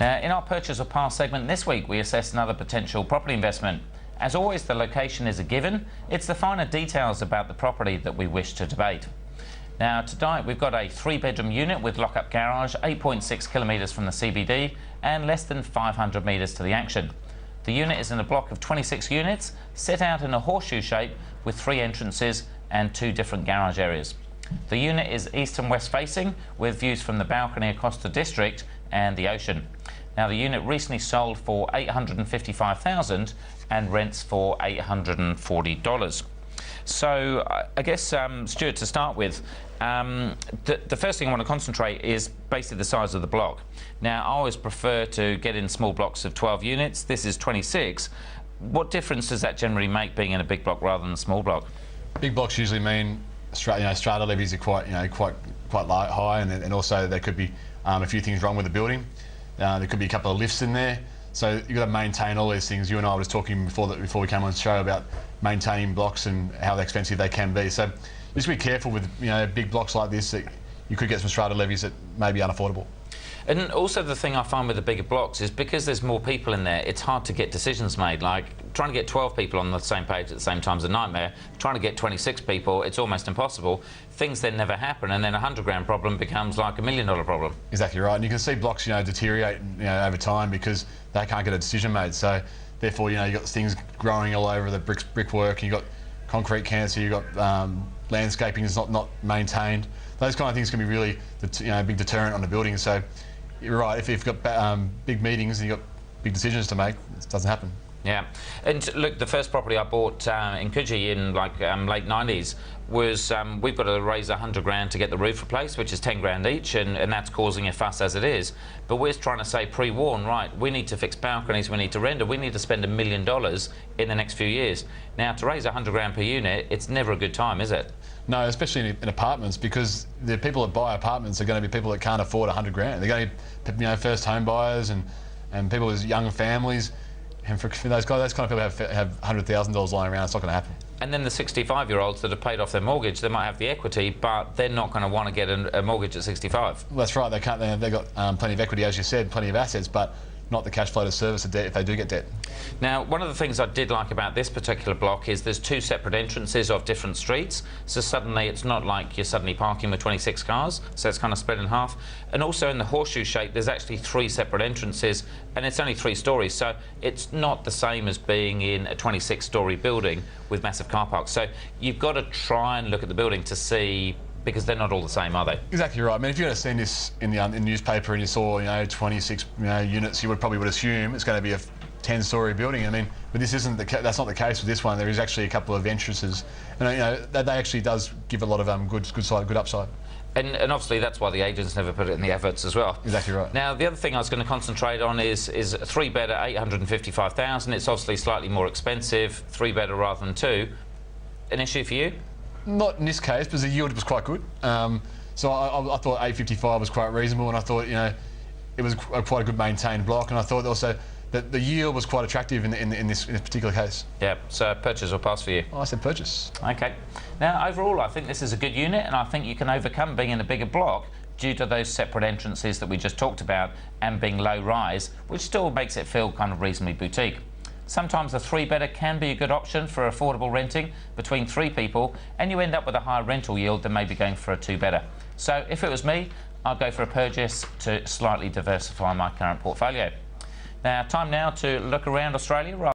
In our Purchase or Pass segment this week, we assess another potential property investment. As always, the location is a given. It's the finer details about the property that we wish to debate. Now, tonight we've got a 3-bedroom unit with lock-up garage, 8.6 kilometres from the CBD and less than 500 metres to the action. The unit is in a block of 26 units, set out in a horseshoe shape with 3 entrances and 2 different garage areas. The unit is east and west facing, with views from the balcony across the district and the ocean. Now, the unit recently sold for $855,000 and rents for $840. So I guess, Stuart, to start with, the first thing I want to concentrate is basically the size of the block. Now, I always prefer to get in small blocks of 12 units. This is 26. What difference does that generally make, being in a big block rather than a small block? Big blocks usually mean strata levies are quite high, and also there could be a few things wrong with the building. There could be a couple of lifts in there, so you've got to maintain all these things. You and I were just talking before we came on the show about maintaining blocks and how expensive they can be. So just be careful with big blocks like this, that you could get some strata levies that may be unaffordable. And also the thing I find with the bigger blocks is because there's more people in there, it's hard to get decisions made. Like trying to get 12 people on the same page at the same time is a nightmare. Trying to get 26 people, it's almost impossible. Things then never happen, and then a $100,000 problem becomes like $1 million problem. Exactly right, and you can see blocks deteriorate over time because they can't get a decision made. So therefore, you've got things growing all over the brickwork, and you've got concrete cancer, you've got landscaping is not maintained. Those kind of things can be really a big deterrent on the building. So you're right, if you've got big meetings and you've got big decisions to make, it doesn't happen. Yeah, and look, the first property I bought in Coogee in late 90s was, we've got to raise $100,000 to get the roof replaced, which is $10,000 each, and that's causing a fuss as it is. But we're trying to say pre-warn, right, we need to fix balconies, we need to render, we need to spend $1 million in the next few years. Now, to raise $100,000 per unit, it's never a good time, is it? No, especially in apartments, because the people that buy apartments are going to be people that can't afford $100,000. They're going to be first home buyers and people with young families. And for those kind of people have $100,000 lying around, it's not going to happen. And then the 65-year-olds that have paid off their mortgage, they might have the equity, but they're not going to want to get a mortgage at 65. Well, that's right. They can't. They've got plenty of equity, as you said, plenty of assets, but not the cash flow to service the debt if they do get debt. Now, one of the things I did like about this particular block is there's 2 separate entrances off different streets, so suddenly it's not like you're suddenly parking with 26 cars, so it's kind of split in half. And also in the horseshoe shape, there's actually 3 separate entrances, and it's only 3 stories, so it's not the same as being in a 26-storey building with massive car parks. So you've got to try and look at the building to see, because they're not all the same, are they? Exactly right. I mean, if you had seen this in the newspaper and you saw 26 units, you probably would assume it's going to be a 10-storey building. I mean, but this isn't that's not the case with this one. There is actually a couple of entrances, and that actually does give a lot of good upside. And obviously that's why the agents never put it in the adverts as well. Exactly right. Now, the other thing I was going to concentrate on is a 3-bedder, $855,000. It's obviously slightly more expensive, 3-bedder rather than 2. An issue for you? Not in this case, because the yield was quite good. So I thought $855 was quite reasonable, and I thought it was quite a good maintained block, and I thought also that the yield was quite attractive in this particular case. Yeah. So purchase or pass for you? I said purchase. Okay. Now, overall, I think this is a good unit, and I think you can overcome being in a bigger block due to those separate entrances that we just talked about and being low rise, which still makes it feel kind of reasonably boutique. Sometimes a 3-bedder can be a good option for affordable renting between 3 people, and you end up with a higher rental yield than maybe going for a 2-bedder. So if it was me, I'd go for a purchase to slightly diversify my current portfolio. Now, time now to look around Australia.